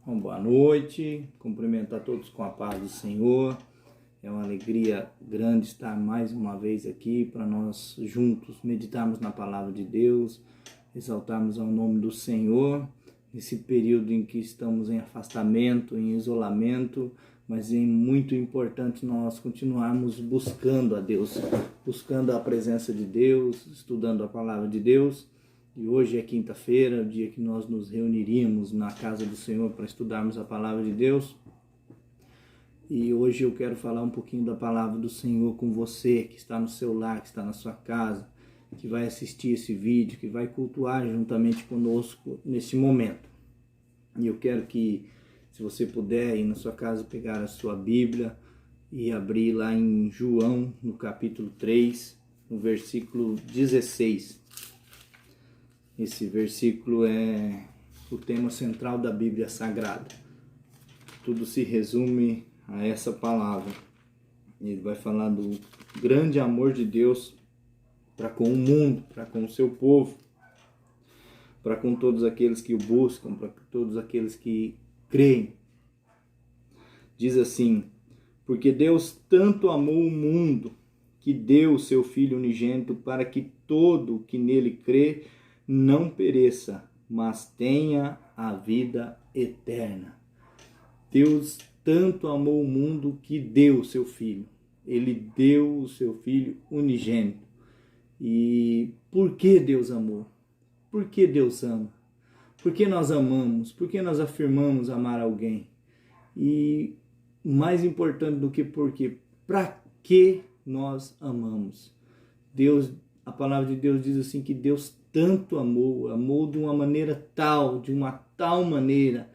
Uma boa noite, cumprimento a todos com a paz do Senhor. É uma alegria grande estar mais uma vez aqui para nós juntos meditarmos na palavra de Deus, exaltarmos ao nome do Senhor, nesse período em que estamos em afastamento, em isolamento, mas é muito importante nós continuarmos buscando a Deus, buscando a presença de Deus, estudando a palavra de Deus. E hoje é quinta-feira, o dia que nós nos reuniríamos na casa do Senhor para estudarmos a palavra de Deus. E hoje eu quero falar um pouquinho da palavra do Senhor com você, que está no seu lar, que está na sua casa, que vai assistir esse vídeo, que vai cultuar juntamente conosco nesse momento. E eu quero que, se você puder ir na sua casa, pegar a sua Bíblia e abrir lá em João, no capítulo 3, no versículo 16. Esse versículo é o tema central da Bíblia Sagrada. Tudo se resume a essa palavra. Ele vai falar do grande amor de Deus para com o mundo, para com o seu povo, para com todos aqueles que o buscam, para todos aqueles que creem. Diz assim: porque Deus tanto amou o mundo que deu o seu Filho unigênito para que todo o que nele crê não pereça, mas tenha a vida eterna. Deus tanto amou o mundo que deu o seu Filho. Ele deu o seu Filho unigênito. E por que Deus amou? Por que Deus ama? Por que nós amamos? Por que nós afirmamos amar alguém? E mais importante do que por quê, para que nós amamos? Deus, a palavra de Deus diz assim que Deus tanto amou de uma maneira tal, de uma tal maneira,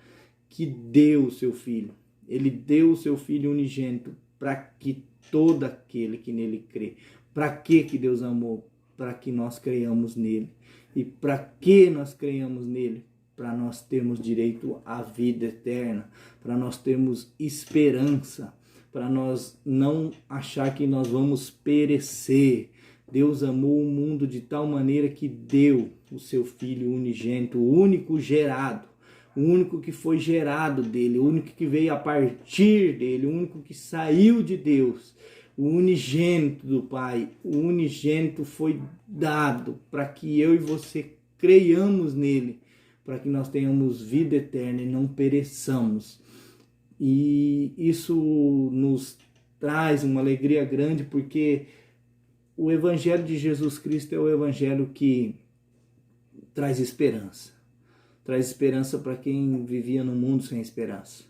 que deu o seu Filho. Ele deu o seu Filho unigênito para que todo aquele que nele crê. Para que Deus amou? Para que nós creiamos nele. E para que nós creiamos nele? Para nós termos direito à vida eterna, para nós termos esperança, para nós não achar que nós vamos perecer. Deus amou o mundo de tal maneira que deu o seu Filho unigênito, o único gerado, o único que foi gerado dele, o único que veio a partir dele, o único que saiu de Deus, o unigênito do Pai. O unigênito foi dado para que eu e você creiamos nele, para que nós tenhamos vida eterna e não pereçamos. E isso nos traz uma alegria grande, porque o Evangelho de Jesus Cristo é o Evangelho que traz esperança. Traz esperança para quem vivia no mundo sem esperança.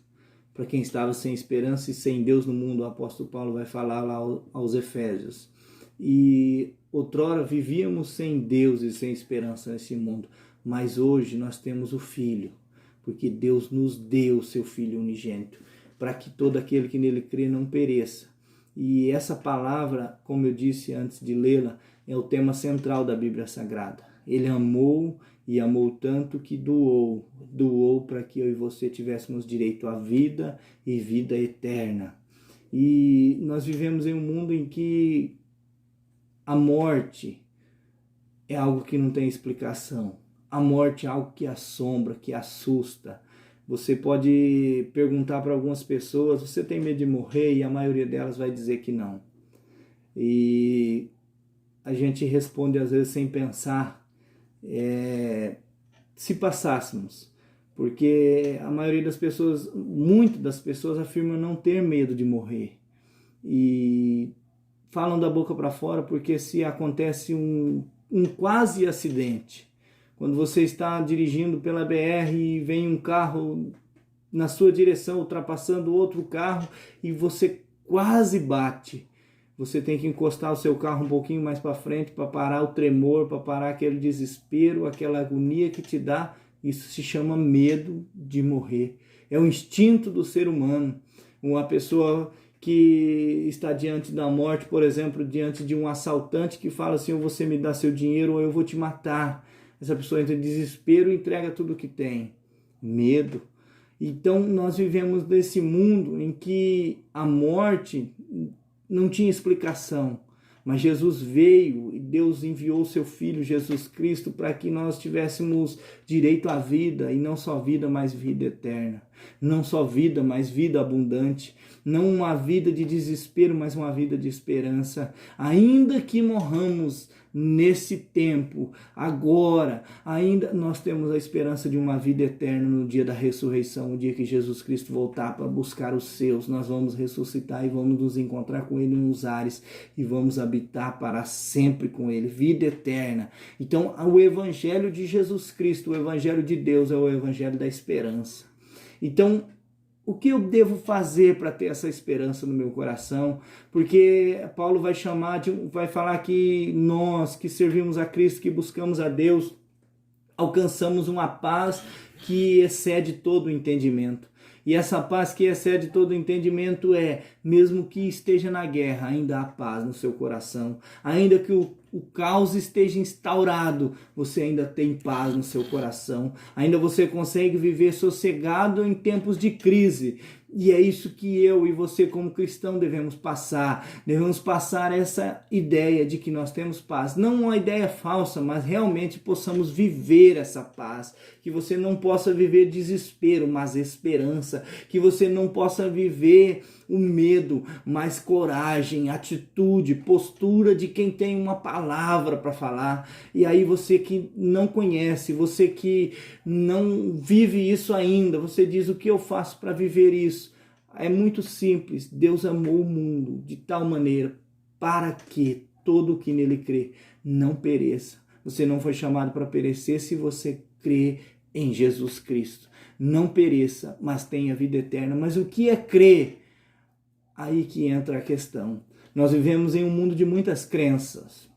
Para quem estava sem esperança e sem Deus no mundo, o apóstolo Paulo vai falar lá aos Efésios. E outrora vivíamos sem Deus e sem esperança nesse mundo. Mas hoje nós temos o Filho, porque Deus nos deu o seu Filho unigênito, para que todo aquele que nele crê não pereça. E essa palavra, como eu disse antes de lê-la, é o tema central da Bíblia Sagrada. Ele amou e amou tanto que doou para que eu e você tivéssemos direito à vida e vida eterna. E nós vivemos em um mundo em que a morte é algo que não tem explicação. A morte é algo que assombra, que assusta. Você pode perguntar para algumas pessoas: você tem medo de morrer? E a maioria delas vai dizer que não. E a gente responde às vezes sem pensar, se passássemos. Porque a maioria das pessoas, muitas das pessoas afirmam não ter medo de morrer. E falam da boca para fora, porque se acontece um quase acidente, quando você está dirigindo pela BR e vem um carro na sua direção, ultrapassando outro carro, e você quase bate, você tem que encostar o seu carro um pouquinho mais para frente para parar o tremor, para parar aquele desespero, aquela agonia que te dá. Isso se chama medo de morrer. É o instinto do ser humano. Uma pessoa que está diante da morte, por exemplo, diante de um assaltante que fala assim: ou você me dá seu dinheiro ou eu vou te matar. Essa pessoa entra em desespero e entrega tudo o que tem. Medo. Então nós vivemos nesse mundo em que a morte não tinha explicação. mas Jesus veio e Deus enviou o seu Filho Jesus Cristo para que nós tivéssemos direito à vida, e não só vida, mas vida eterna. Não só vida, mas vida abundante. Não uma vida de desespero, mas uma vida de esperança. Ainda que morramos nesse tempo, agora, ainda nós temos a esperança de uma vida eterna no dia da ressurreição, o dia que Jesus Cristo voltar para buscar os seus. Nós vamos ressuscitar e vamos nos encontrar com Ele nos ares e vamos habitar para sempre com Ele, vida eterna. Então, o Evangelho de Jesus Cristo, o Evangelho de Deus é o Evangelho da esperança. Então, o que eu devo fazer para ter essa esperança no meu coração? Porque Paulo vai falar que nós que servimos a Cristo, que buscamos a Deus, alcançamos uma paz que excede todo o entendimento. E essa paz que excede todo o entendimento mesmo que esteja na guerra, ainda há paz no seu coração. Ainda que o caos esteja instaurado, você ainda tem paz no seu coração. Ainda você consegue viver sossegado em tempos de crise. E é isso que eu e você como cristão devemos passar. Devemos passar essa ideia de que nós temos paz. Não uma ideia falsa, mas realmente possamos viver essa paz. Que você não possa viver desespero, mas esperança. Que você não possa viver o medo, mas coragem, atitude, postura de quem tem uma palavra para falar. E aí você que não conhece, você que não vive isso ainda, você diz: o que eu faço para viver isso? É muito simples. Deus amou o mundo de tal maneira para que todo o que nele crê não pereça. Você não foi chamado para perecer se você crê em Jesus Cristo. Não pereça, mas tenha vida eterna. Mas o que é crer? Aí que entra a questão. Nós vivemos em um mundo de muitas crenças.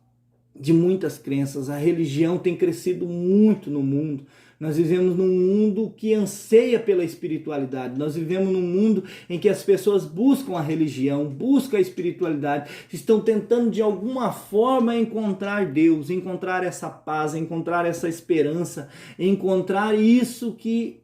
A religião tem crescido muito no mundo. Nós vivemos num mundo que anseia pela espiritualidade. Nós vivemos num mundo em que as pessoas buscam a religião, buscam a espiritualidade, estão tentando de alguma forma encontrar Deus, encontrar essa paz, encontrar essa esperança, encontrar isso que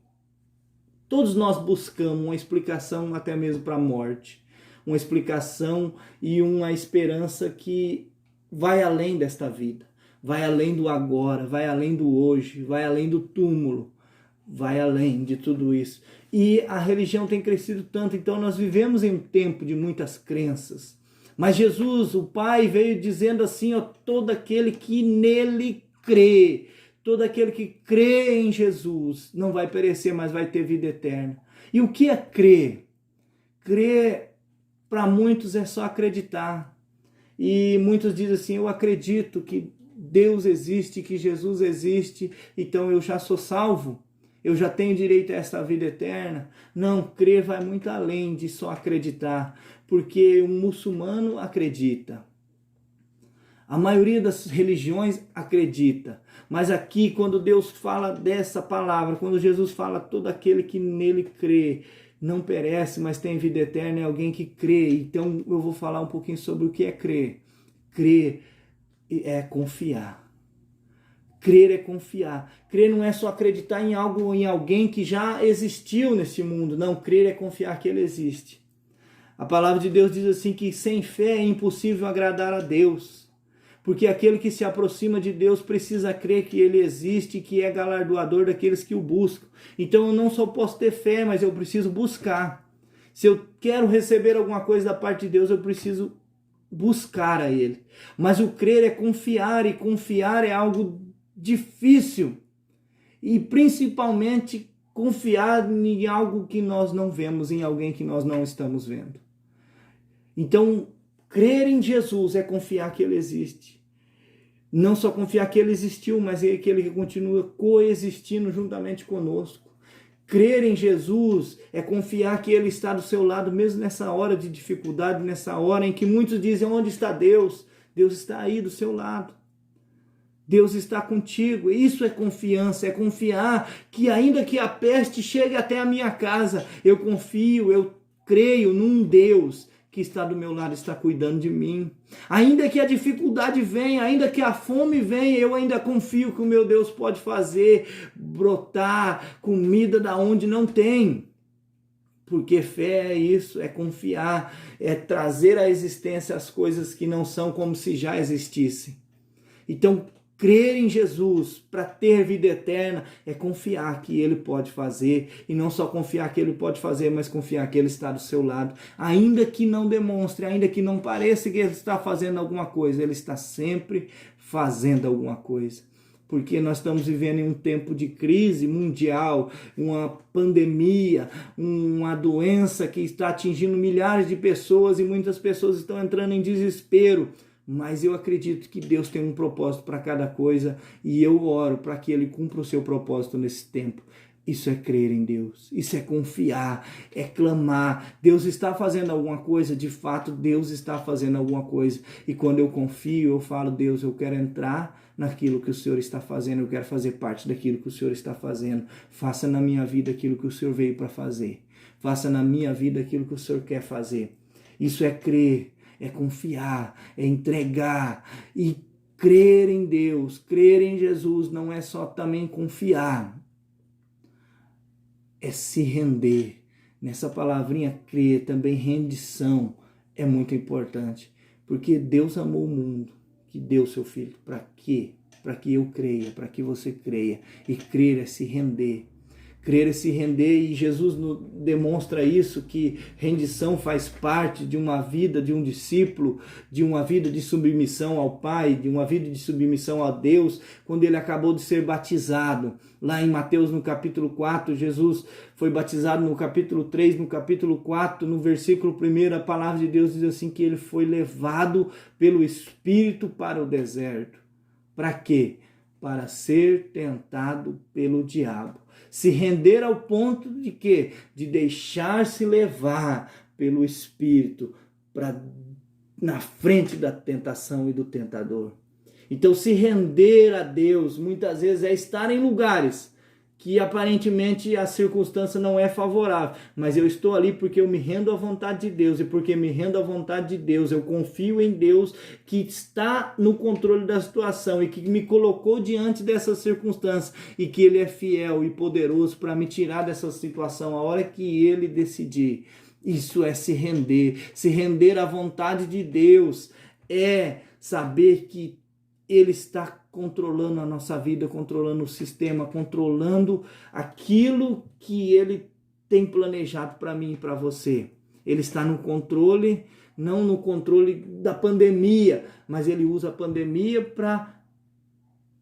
todos nós buscamos, uma explicação até mesmo para a morte. Uma explicação e uma esperança que vai além desta vida, vai além do agora, vai além do hoje, vai além do túmulo, vai além de tudo isso. E a religião tem crescido tanto, então nós vivemos em um tempo de muitas crenças. Mas Jesus, o Pai, veio dizendo assim: todo aquele que nele crê, todo aquele que crê em Jesus, não vai perecer, mas vai ter vida eterna. E o que é crer? Crer, para muitos, é só acreditar. E muitos dizem assim: eu acredito que Deus existe, que Jesus existe, então eu já sou salvo, eu já tenho direito a essa vida eterna. Não, crer vai muito além de só acreditar, porque um muçulmano acredita. A maioria das religiões acredita, mas aqui, quando Deus fala dessa palavra, quando Jesus fala todo aquele que nele crê, não perece, mas tem vida eterna, é alguém que crê. Então eu vou falar um pouquinho sobre o que é crer. Crer é confiar. Crer é confiar. Crer não é só acreditar em algo ou em alguém que já existiu nesse mundo. Não, crer é confiar que ele existe. A palavra de Deus diz assim que sem fé é impossível agradar a Deus. Porque aquele que se aproxima de Deus precisa crer que Ele existe e que é galardoador daqueles que o buscam. Então eu não só posso ter fé, mas eu preciso buscar. Se eu quero receber alguma coisa da parte de Deus, eu preciso buscar a Ele. Mas o crer é confiar, e confiar é algo difícil. E principalmente confiar em algo que nós não vemos, em alguém que nós não estamos vendo. Então, crer em Jesus é confiar que Ele existe. Não só confiar que Ele existiu, mas é que Ele continua coexistindo juntamente conosco. Crer em Jesus é confiar que Ele está do seu lado, mesmo nessa hora de dificuldade, nessa hora em que muitos dizem: onde está Deus? Deus está aí do seu lado. Deus está contigo. Isso é confiança, é confiar que ainda que a peste chegue até a minha casa, eu confio, eu creio num Deus que está do meu lado, está cuidando de mim. Ainda que a dificuldade venha, ainda que a fome venha, eu ainda confio que o meu Deus pode fazer brotar comida da onde não tem. Porque fé é isso, é confiar, é trazer à existência as coisas que não são como se já existissem. Então, crer em Jesus para ter vida eterna é confiar que Ele pode fazer, e não só confiar que Ele pode fazer, mas confiar que Ele está do seu lado. Ainda que não demonstre, ainda que não pareça que Ele está fazendo alguma coisa, Ele está sempre fazendo alguma coisa. Porque nós estamos vivendo em um tempo de crise mundial, uma pandemia, uma doença que está atingindo milhares de pessoas e muitas pessoas estão entrando em desespero. Mas eu acredito que Deus tem um propósito para cada coisa e eu oro para que Ele cumpra o seu propósito nesse tempo. Isso é crer em Deus, isso é confiar, é clamar. Deus está fazendo alguma coisa, de fato Deus está fazendo alguma coisa. E quando eu confio, eu falo, Deus, eu quero entrar naquilo que o Senhor está fazendo, eu quero fazer parte daquilo que o Senhor está fazendo. Faça na minha vida aquilo que o Senhor veio para fazer. Faça na minha vida aquilo que o Senhor quer fazer. Isso é crer, é confiar, é entregar e crer em Deus, crer em Jesus não é só também confiar, é se render. Nessa palavrinha crer, também rendição é muito importante, porque Deus amou o mundo, que deu seu Filho. Para quê? Para que eu creia, para que você creia. E crer é se render. Crer é se render, e Jesus demonstra isso, que rendição faz parte de uma vida de um discípulo, de uma vida de submissão ao Pai, de uma vida de submissão a Deus, quando ele acabou de ser batizado. Lá em Mateus, no capítulo 4, Jesus foi batizado no capítulo 3, no capítulo 4, no versículo 1, a palavra de Deus diz assim, que ele foi levado pelo Espírito para o deserto. Para quê? Para ser tentado pelo diabo. Se render ao ponto de quê? De deixar-se levar pelo Espírito na frente da tentação e do tentador. Então, se render a Deus muitas vezes é estar em lugares que aparentemente a circunstância não é favorável, mas eu estou ali porque eu me rendo à vontade de Deus, e porque me rendo à vontade de Deus, eu confio em Deus que está no controle da situação e que me colocou diante dessa circunstância e que Ele é fiel e poderoso para me tirar dessa situação a hora que Ele decidir. Isso é se render à vontade de Deus, é saber que Ele está controlando a nossa vida, controlando o sistema, controlando aquilo que Ele tem planejado para mim e para você. Ele está no controle, não no controle da pandemia, mas Ele usa a pandemia para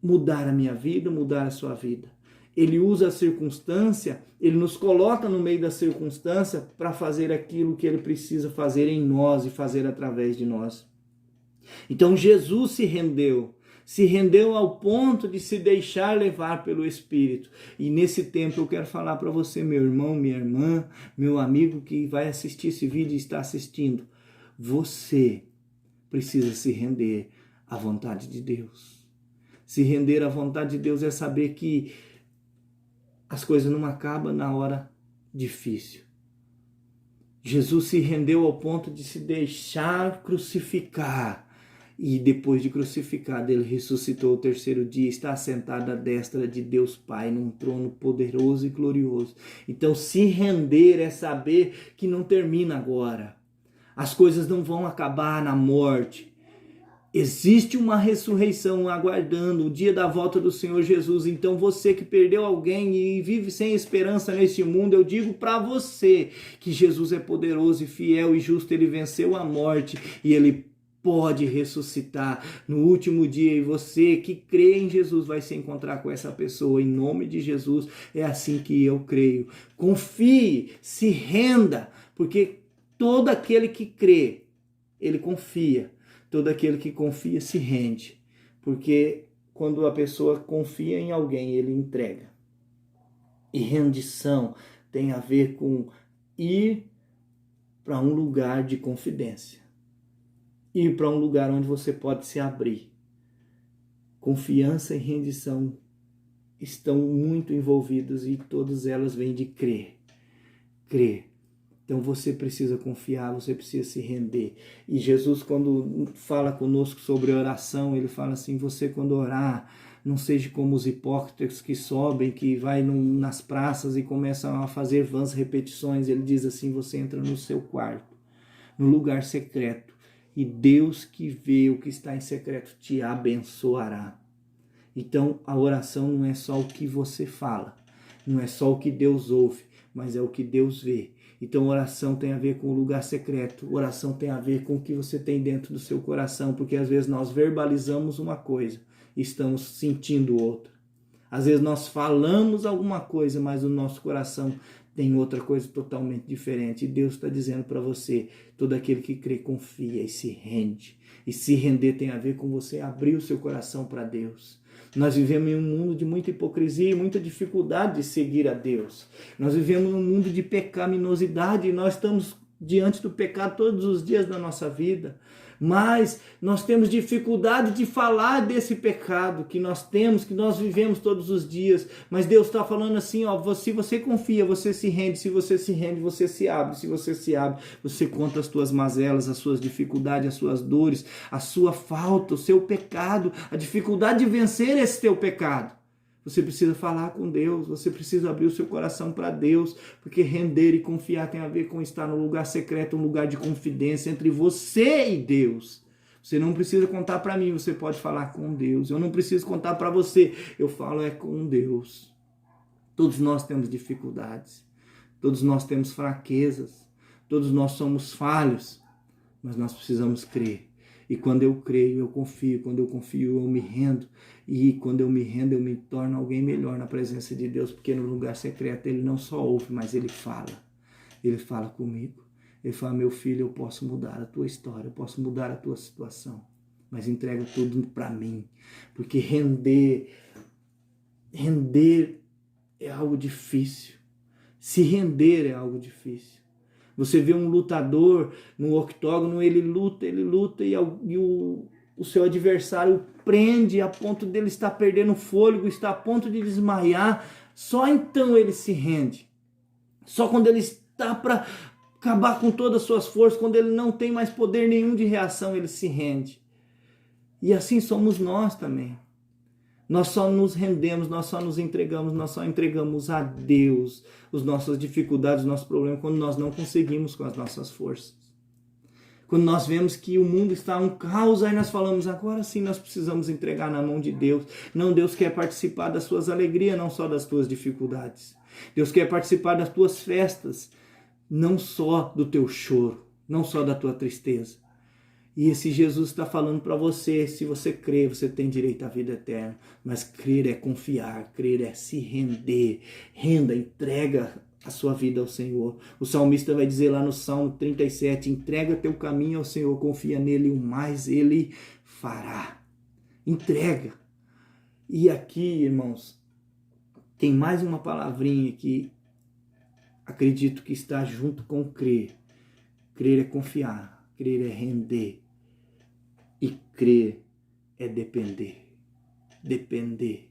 mudar a minha vida, mudar a sua vida. Ele usa a circunstância, Ele nos coloca no meio da circunstância para fazer aquilo que Ele precisa fazer em nós e fazer através de nós. Então Jesus se rendeu ao ponto de se deixar levar pelo Espírito. E nesse tempo eu quero falar para você, meu irmão, minha irmã, meu amigo que vai assistir esse vídeo e está assistindo. Você precisa se render à vontade de Deus. Se render à vontade de Deus é saber que as coisas não acabam na hora difícil. Jesus se rendeu ao ponto de se deixar crucificar. E depois de crucificado, Ele ressuscitou ao terceiro dia, está sentado à destra de Deus Pai, num trono poderoso e glorioso. Então, se render é saber que não termina agora. As coisas não vão acabar na morte. Existe uma ressurreição aguardando, o dia da volta do Senhor Jesus. Então você que perdeu alguém e vive sem esperança neste mundo, eu digo para você que Jesus é poderoso e fiel e justo. Ele venceu a morte e Ele pode ressuscitar no último dia, e você que crê em Jesus vai se encontrar com essa pessoa em nome de Jesus. É assim que eu creio. Confie, se renda, porque todo aquele que crê, ele confia. Todo aquele que confia se rende, porque quando a pessoa confia em alguém, ele entrega. E rendição tem a ver com ir para um lugar de confidência. Ir para um lugar onde você pode se abrir. Confiança e rendição estão muito envolvidos e todas elas vêm de crer. Crer. Então você precisa confiar, você precisa se render. E Jesus, quando fala conosco sobre oração, Ele fala assim, você quando orar, Não seja como os hipócritas que sobem, que vai nas praças e começam a fazer vãs repetições. Ele diz assim: você entra no seu quarto, no lugar secreto, e Deus que vê o que está em secreto te abençoará. Então a oração não é só o que você fala, não é só o que Deus ouve, mas é o que Deus vê. Então oração tem a ver com o lugar secreto, oração tem a ver com o que você tem dentro do seu coração, porque às vezes nós verbalizamos uma coisa e estamos sentindo outra. Às vezes nós falamos alguma coisa, mas o nosso coração tem outra coisa totalmente diferente. E Deus está dizendo para você: todo aquele que crê confia e se rende. E se render tem a ver com você abrir o seu coração para Deus. Nós vivemos em um mundo de muita hipocrisia e muita dificuldade de seguir a Deus. Nós vivemos num mundo de pecaminosidade e nós estamos diante do pecado todos os dias da nossa vida. Mas nós temos dificuldade de falar desse pecado que nós temos, que nós vivemos todos os dias. Mas Deus está falando assim, ó, se você confia, você se rende. Se você se rende, você se abre. Se você se abre, você conta as tuas mazelas, as suas dificuldades, as suas dores, a sua falta, o seu pecado, a dificuldade de vencer esse teu pecado. Você precisa falar com Deus, você precisa abrir o seu coração para Deus, porque render e confiar tem a ver com estar no lugar secreto, um lugar de confidência entre você e Deus. Você não precisa contar para mim, você pode falar com Deus. Eu não preciso contar para você, eu falo com Deus. Todos nós temos dificuldades, todos nós temos fraquezas, todos nós somos falhos, mas nós precisamos crer. E quando eu creio, eu confio. Quando eu confio, eu me rendo. E quando eu me rendo, eu me torno alguém melhor na presença de Deus. Porque no lugar secreto, Ele não só ouve, mas Ele fala. Ele fala comigo. Ele fala: meu filho, eu posso mudar a tua história. Eu posso mudar a tua situação. Mas entrega tudo para mim. Porque render é algo difícil. Se render é algo difícil. Você vê um lutador no octógono, ele luta e o seu adversário prende a ponto dele estar perdendo fôlego, está a ponto de desmaiar. Só então ele se rende. Só quando ele está para acabar com todas as suas forças, quando ele não tem mais poder nenhum de reação, ele se rende. E assim somos nós também. Nós só nos rendemos, nós só nos entregamos, nós só entregamos a Deus as nossas dificuldades, os nossos problemas, quando nós não conseguimos com as nossas forças. Quando nós vemos que o mundo está um caos, aí nós falamos: agora sim nós precisamos entregar na mão de Deus. Não, Deus quer participar das suas alegrias, não só das tuas dificuldades. Deus quer participar das tuas festas, não só do teu choro, não só da tua tristeza. E esse Jesus está falando para você: se você crê, você tem direito à vida eterna. Mas crer é confiar, crer é se render. Renda, entrega a sua vida ao Senhor. O salmista vai dizer lá no Salmo 37, entrega teu caminho ao Senhor, confia nele, o mais ele fará. Entrega. E aqui, irmãos, tem mais uma palavrinha que acredito que está junto com crer. Crer é confiar, crer é render. E crer é depender. Depender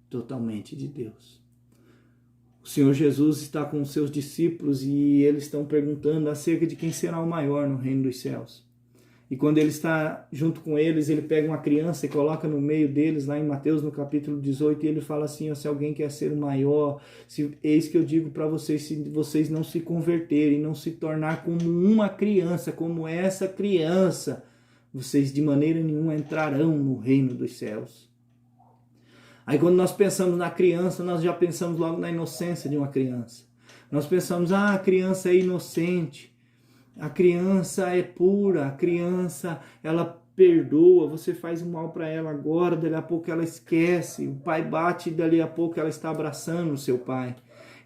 totalmente de Deus. O Senhor Jesus está com os seus discípulos e eles estão perguntando acerca de quem será o maior no reino dos céus. E quando ele está junto com eles, ele pega uma criança e coloca no meio deles, lá em Mateus, no capítulo 18, e ele fala assim: se alguém quer ser o maior, eis que eu digo para vocês, se vocês não se converterem, não se tornar como uma criança, como essa criança, vocês de maneira nenhuma entrarão no reino dos céus. Aí quando nós pensamos na criança, nós já pensamos logo na inocência de uma criança. Nós pensamos: a criança é inocente, a criança é pura, a criança ela perdoa, você faz o mal para ela agora, dali a pouco ela esquece, o pai bate e dali a pouco ela está abraçando o seu pai.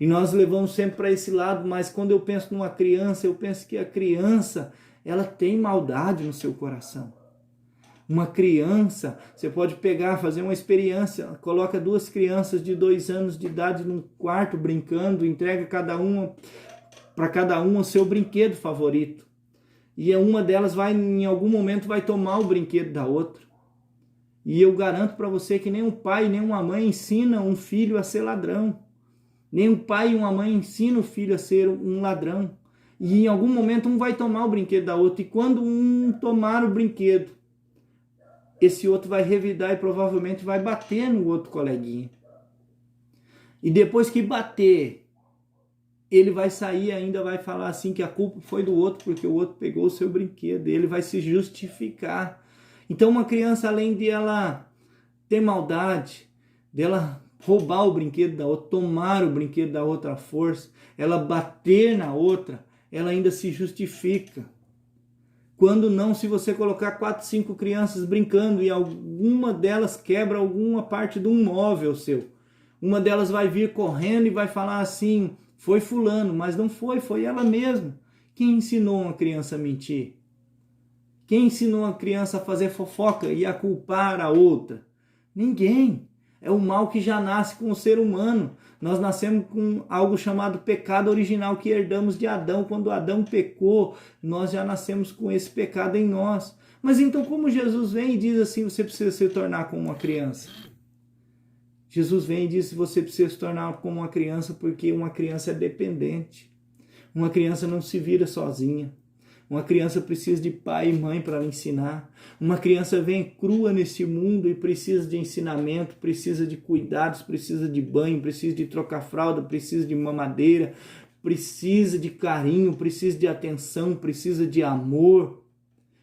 E nós levamos sempre para esse lado, mas quando eu penso numa criança, eu penso que a criança, ela tem maldade no seu coração. Uma criança, você pode pegar, fazer uma experiência, coloca 2 crianças de 2 anos de idade num quarto brincando, entrega para cada uma o seu brinquedo favorito. E uma delas em algum momento vai tomar o brinquedo da outra. E eu garanto para você que nem um pai, nem uma mãe ensina um filho a ser ladrão. Nem um pai e uma mãe ensinam o filho a ser um ladrão. E em algum momento um vai tomar o brinquedo da outra. E quando um tomar o brinquedo, esse outro vai revidar e provavelmente vai bater no outro coleguinha. E depois que bater, ele vai sair ainda, vai falar assim que a culpa foi do outro, porque o outro pegou o seu brinquedo, ele vai se justificar. Então uma criança, além de ela ter maldade, dela roubar o brinquedo da outra, tomar o brinquedo da outra à força, ela bater na outra, ela ainda se justifica. Quando não, se você colocar 4, 5 crianças brincando e alguma delas quebra alguma parte de um móvel seu, uma delas vai vir correndo e vai falar assim, foi fulano, mas não foi, foi ela mesma. Quem ensinou uma criança a mentir? Quem ensinou uma criança a fazer fofoca e a culpar a outra? Ninguém. É o mal que já nasce com o ser humano. Nós nascemos com algo chamado pecado original que herdamos de Adão. Quando Adão pecou, nós já nascemos com esse pecado em nós. Mas então como Jesus vem e diz assim, você precisa se tornar como uma criança? Jesus vem e diz que você precisa se tornar como uma criança porque uma criança é dependente. Uma criança não se vira sozinha. Uma criança precisa de pai e mãe para ensinar. Uma criança vem crua nesse mundo e precisa de ensinamento, precisa de cuidados, precisa de banho, precisa de trocar fralda, precisa de mamadeira, precisa de carinho, precisa de atenção, precisa de amor.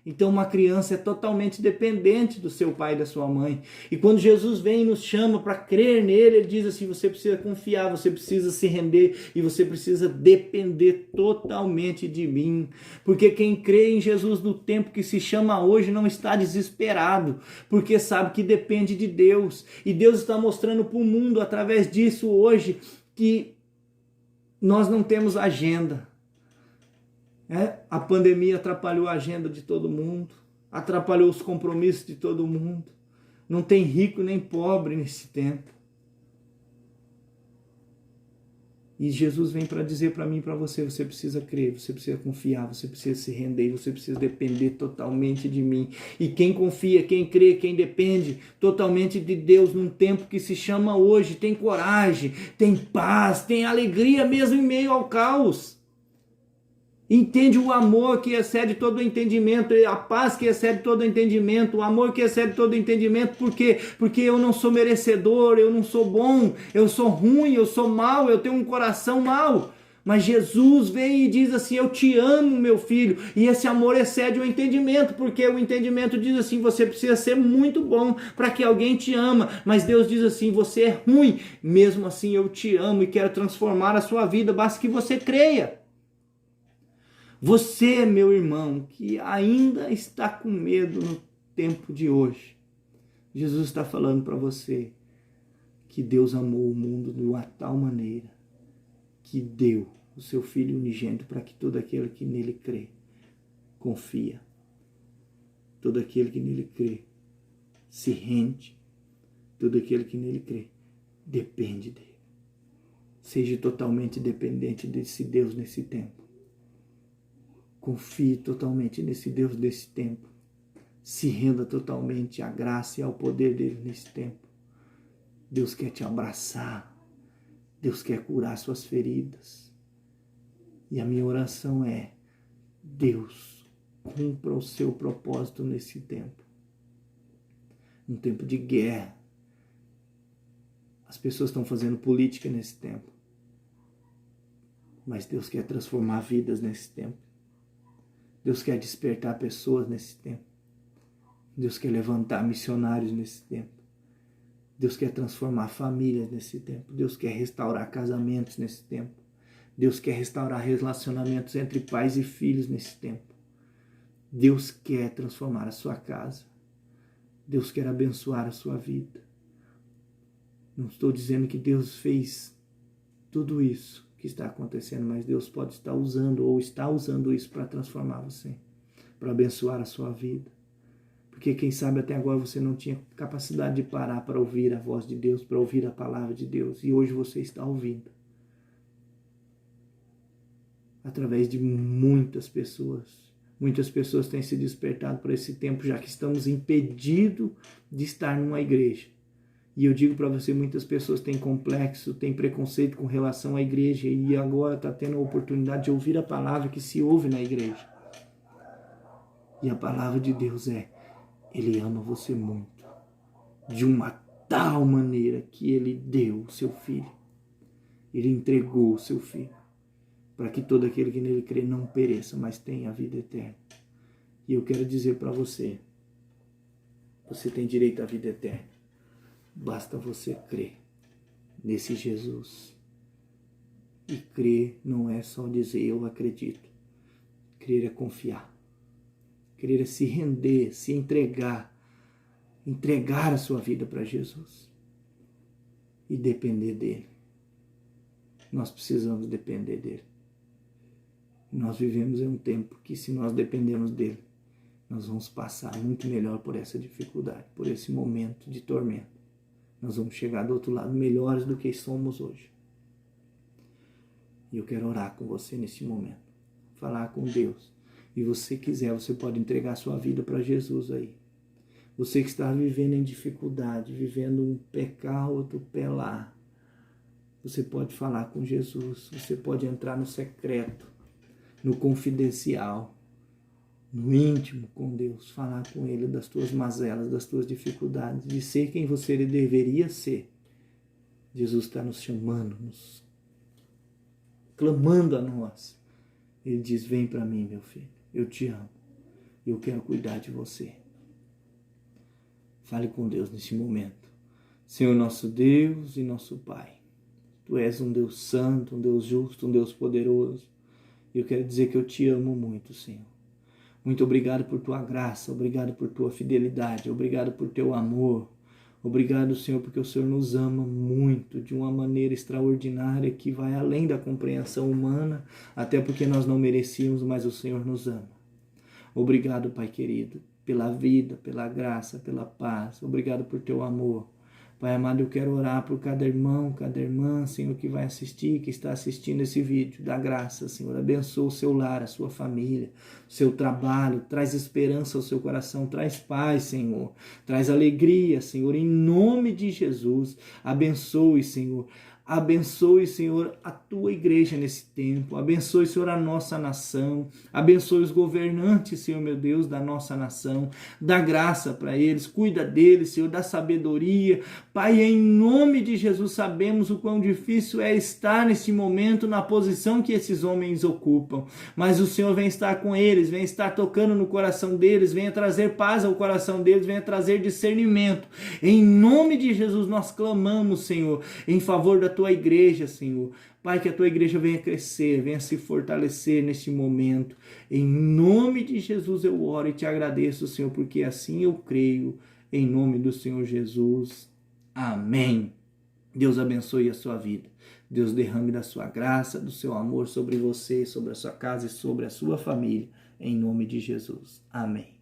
Então uma criança é totalmente dependente do seu pai e da sua mãe. E quando Jesus vem e nos chama para crer nele, ele diz assim, você precisa confiar, você precisa se render e você precisa depender totalmente de mim. Porque quem crê em Jesus no tempo que se chama hoje não está desesperado, porque sabe que depende de Deus. E Deus está mostrando para o mundo através disso hoje que nós não temos agenda. A pandemia atrapalhou a agenda de todo mundo, atrapalhou os compromissos de todo mundo. Não tem rico nem pobre nesse tempo. E Jesus vem para dizer para mim e para você, você precisa crer, você precisa confiar, você precisa se render, você precisa depender totalmente de mim. E quem confia, quem crê, quem depende totalmente de Deus num tempo que se chama hoje, tem coragem, tem paz, tem alegria mesmo em meio ao caos. Entende o amor que excede todo o entendimento, a paz que excede todo o entendimento, o amor que excede todo o entendimento. Por quê? Porque eu não sou merecedor, eu não sou bom, eu sou ruim, eu sou mau, eu tenho um coração mau. Mas Jesus vem e diz assim, eu te amo, meu filho. E esse amor excede o entendimento, porque o entendimento diz assim, você precisa ser muito bom para que alguém te ama. Mas Deus diz assim, você é ruim, mesmo assim eu te amo e quero transformar a sua vida, basta que você creia. Você, meu irmão, que ainda está com medo no tempo de hoje, Jesus está falando para você que Deus amou o mundo de uma tal maneira que deu o seu Filho unigênito para que todo aquele que nele crê, confia, todo aquele que nele crê, se rende, todo aquele que nele crê, depende dele. Seja totalmente dependente desse Deus nesse tempo. Confie totalmente nesse Deus desse tempo. Se renda totalmente à graça e ao poder dele nesse tempo. Deus quer te abraçar. Deus quer curar suas feridas. E a minha oração é, Deus, cumpra o seu propósito nesse tempo. Um tempo de guerra. As pessoas estão fazendo política nesse tempo. Mas Deus quer transformar vidas nesse tempo. Deus quer despertar pessoas nesse tempo. Deus quer levantar missionários nesse tempo. Deus quer transformar famílias nesse tempo. Deus quer restaurar casamentos nesse tempo. Deus quer restaurar relacionamentos entre pais e filhos nesse tempo. Deus quer transformar a sua casa. Deus quer abençoar a sua vida. Não estou dizendo que Deus fez tudo isso que está acontecendo, mas Deus pode estar usando ou está usando isso para transformar você, para abençoar a sua vida. Porque quem sabe até agora você não tinha capacidade de parar para ouvir a voz de Deus, para ouvir a palavra de Deus, e hoje você está ouvindo. Através de muitas pessoas. Muitas pessoas têm se despertado para esse tempo, já que estamos impedidos de estar numa igreja. E eu digo para você, muitas pessoas têm complexo, têm preconceito com relação à igreja e agora está tendo a oportunidade de ouvir a palavra que se ouve na igreja. E a palavra de Deus é, Ele ama você muito, de uma tal maneira que Ele deu o seu Filho. Ele entregou o seu Filho, para que todo aquele que nele crê não pereça, mas tenha a vida eterna. E eu quero dizer para você, você tem direito à vida eterna. Basta você crer nesse Jesus. E crer não é só dizer eu acredito. Crer é confiar. Crer é se render, se entregar. Entregar a sua vida para Jesus. E depender dele. Nós precisamos depender dele. Nós vivemos em um tempo que, se nós dependermos dele, nós vamos passar muito melhor por essa dificuldade, por esse momento de tormento. Nós vamos chegar do outro lado melhores do que somos hoje. E eu quero orar com você nesse momento, falar com Deus. E você quiser, você pode entregar sua vida para Jesus aí. Você que está vivendo em dificuldade, vivendo um pé cá, outro pé lá. Você pode falar com Jesus, você pode entrar no secreto, no confidencial, no íntimo com Deus, falar com Ele das tuas mazelas, das tuas dificuldades, de ser quem você deveria ser. Jesus está nos chamando, nos clamando a nós. Ele diz, vem para mim, meu filho, eu te amo, eu quero cuidar de você. Fale com Deus nesse momento. Senhor nosso Deus e nosso Pai, Tu és um Deus santo, um Deus justo, um Deus poderoso. Eu quero dizer que eu te amo muito, Senhor. Muito obrigado por Tua graça, obrigado por Tua fidelidade, obrigado por Teu amor. Obrigado, Senhor, porque o Senhor nos ama muito, de uma maneira extraordinária, que vai além da compreensão humana, até porque nós não merecíamos, mas o Senhor nos ama. Obrigado, Pai querido, pela vida, pela graça, pela paz. Obrigado por Teu amor. Pai amado, eu quero orar por cada irmão, cada irmã, Senhor, que vai assistir, que está assistindo esse vídeo. Dá graça, Senhor. Abençoa o seu lar, a sua família, o seu trabalho. Traz esperança ao seu coração. Traz paz, Senhor. Traz alegria, Senhor. Em nome de Jesus, abençoe, Senhor. Abençoe, Senhor, a Tua igreja nesse tempo. Abençoe, Senhor, a nossa nação. Abençoe os governantes, Senhor, meu Deus, da nossa nação. Dá graça para eles. Cuida deles, Senhor, dá sabedoria. Pai, em nome de Jesus, sabemos o quão difícil é estar nesse momento na posição que esses homens ocupam. Mas o Senhor vem estar com eles, vem estar tocando no coração deles, venha trazer paz ao coração deles, venha trazer discernimento. Em nome de Jesus, nós clamamos, Senhor, em favor da Tua igreja, Senhor. Pai, que a Tua igreja venha crescer, venha se fortalecer neste momento. Em nome de Jesus eu oro e te agradeço, Senhor, porque assim eu creio. Em nome do Senhor Jesus. Amém. Deus abençoe a sua vida. Deus derrame da sua graça, do seu amor sobre você, sobre a sua casa e sobre a sua família. Em nome de Jesus. Amém.